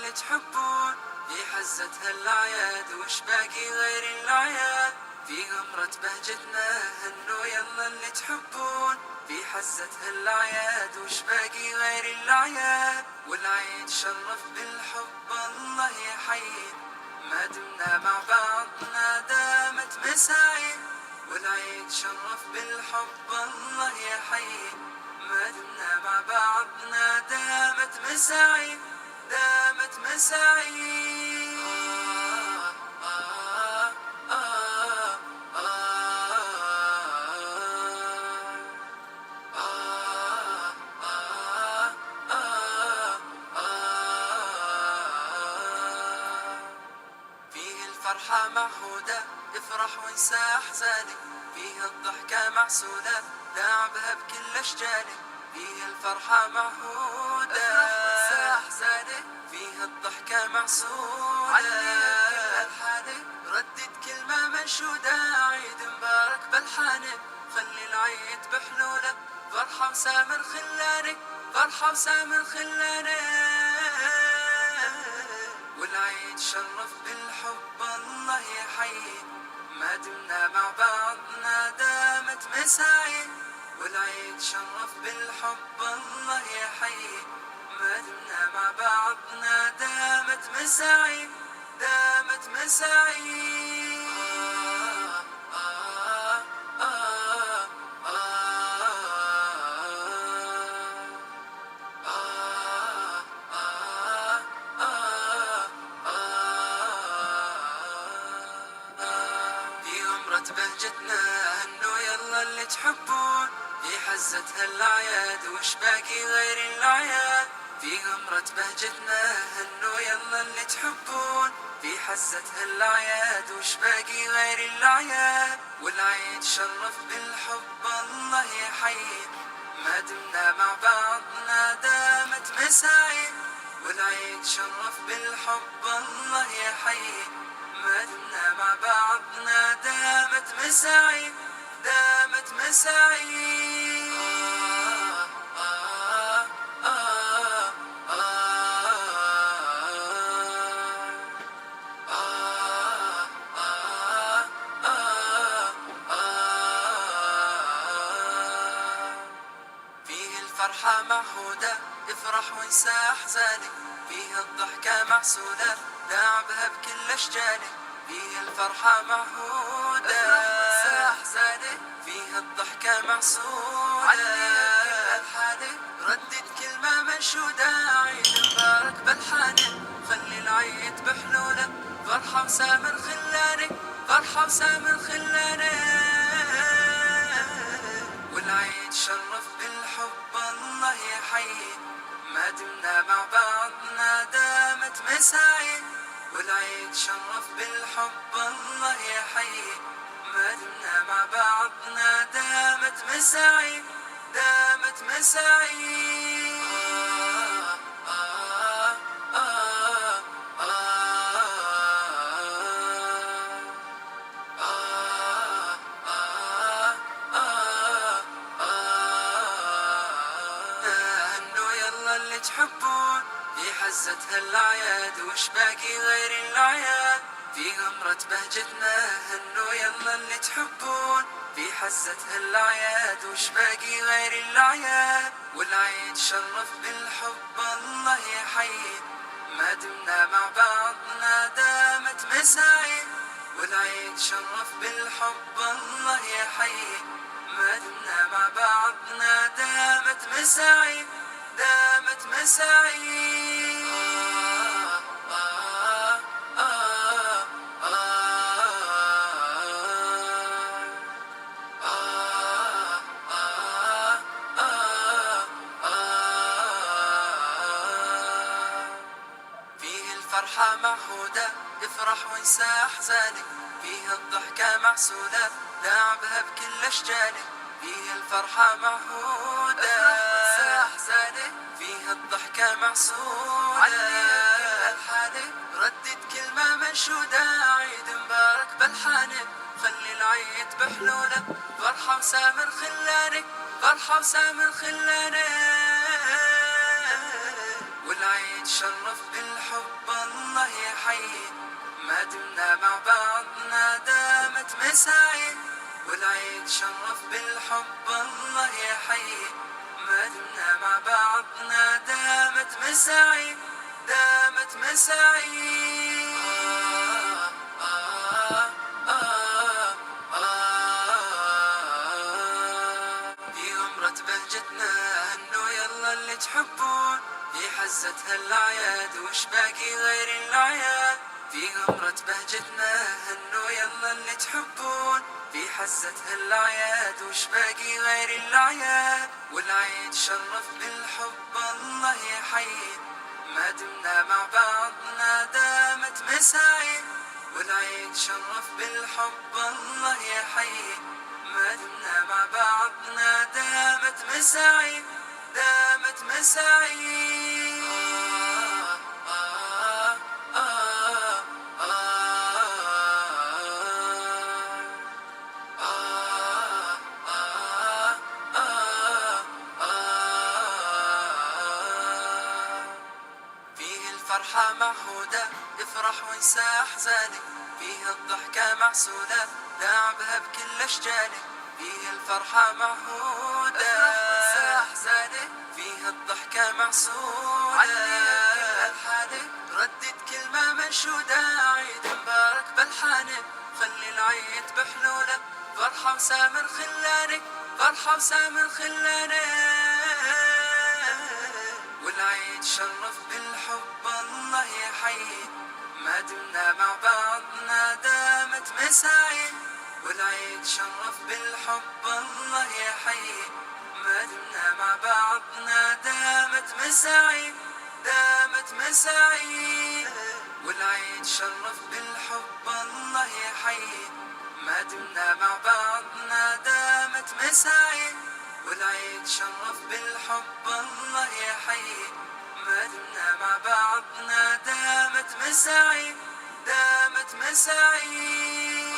اللي تحبون في حزة هالأعياد، وش باقي غير الأعياد؟ في غمرة بهجتنا هنوا يلا اللي تحبون في حزة هالأعياد، وش باقي غير الأعياد؟ والعيد شرف بالحب الله يحيي، ما دمنا مع بعضنا دامت مساعي. والعيد شرف بالحب الله يحيي، ما دمنا مع بعضنا دامت مساعي، دامت مساعي. فيه الفرحة معهودة افرح وانسى أحزانك، فيه الضحكة معسولة داعبها بكل أشجانك. فيه الفرحة معهودة افرح وانسى أحزانك، فيه الضحكة معسولة علي بكل ألحانك. ردد كلمة منشودة عيد مبارك بلحانك، خلي العيد بحلولك فرحة وسامر خلانك، فرحة وسامر خلانك. والعيد شرف بالحب الله يحيي، ما دمنا مع بعضنا دامت مساعي. والعيد شرف بالحب الله يحيي، ما دمنا مع بعضنا دامت مساعي، دامت مساعي. في غمرة بهجتنا هنوا يلا اللي تحبون في حزة هالأعياد، وش باقي غير الأعياد؟ في غمرة بهجتنا هنوا يلا اللي تحبون في حزة هالأعياد، وش باقي غير الأعياد؟ والعيد شرف بالحب الله يحيي، ما دمنا مع بعضنا دامت مساعي. والعيد شرف بالحب الله يحيي، ما دمنا مع بعضنا دامت مساعي، دامت مساعي. فيه الفرحة معهودة افرح وانسى أحزانك، فيه الضحكة معسولة داعبها بكل أشجانك. فيه الفرحة معهودة افرح وانسى أحزانك، فيه الضحكة معسولة علي بكل ألحانك. ردد كلمة منشودة عيد مبارك بلحانك، خلي العيد بحلولك فرحة وسامر خلانك، فرحة وسامر خلانك. والعيد شرف بالحب الله يحيي، ما دمنا مع بعضنا دامت مساعي. والعيد شرف بالحب الله يحيي، ما دمنا مع بعضنا دامت مساعي، دامت مساعي. هنوا يلا اللي تحبون في حزة هالأعياد، وش باقي غير الأعياد؟ في غمرة بهجتنا هنوا يلا اللي تحبون في حزة هالأعياد، وش باقي غير الأعياد؟ والعيد شرف بالحب الله يحيي، ما دمنا مع بعضنا دامت مساعي. والعيد شرف بالحب الله يحيي، ما دمنا مع بعضنا دامت مساعي، دامت مساعي. فيه الفرحة معهودة افرح وانسى أحزانك، فيه الضحكة معسولة داعبها بكل أشجانك. فيه الفرحة معهودة افرح وانسى أحزانك، فيه الضحكة معسولة علي بكل ألحانك. ردد كلمة منشودة عيد مبارك بلحانك، خلي العيد بحلولك فرحة وسامر خلانك، فرحة وسامر خلانك. والعيد شرف بالحب الله يحيي، ما دمنا مع بعضنا دامت مساعي، والعيد شرف بالحب الله يحيي، ما دمنا مع بعضنا دامت مساعي، دامت مساعي. في غمرة بهجتنا هنو يلا اللي تحبون، في حزة هالأعياد وش باقي غير الأعياد. في غمرة بهجتنا هنو يلا اللي تحبون، في حزة هالأعياد وش باقي غير الأعياد. والعيد شرف بالحب الله يحيي، ما دمنا مع بعضنا دامت مساعي، والعيد شرف بالحب الله يحيي، ما دمنا مع بعضنا دامت مساعي، دامت مساعي. فيه الفرحة معهودة افرح وانسى أحزانك، فيه الضحكة معسولة لعبها بكل أشجانك. فيه الفرحة معهودة افرح وانسى أحزانك، فيه الضحكة معسولة عليها بكل ألحانك. ردد كلمة منشودة عيد مبارك بلحانك، خلي العيد بحلولك فرحة وسامر خلانك، فرحة وسامر خلانك. والعيد شرف بالحب الله يحيي، ما دمنا مع بعضنا دامت مساعي، والعيد شرف بالحب الله يحيي، ما دمنا مع بعضنا دامت مساعي، دامت مساعي. والعيد شرف بالحب الله يحيي، ما دمنا مع بعضنا دامت مساعي، والعيد شرف بالحب الله يحيي، ما دمنا مع بعضنا دامت مساعي، دامت مساعي.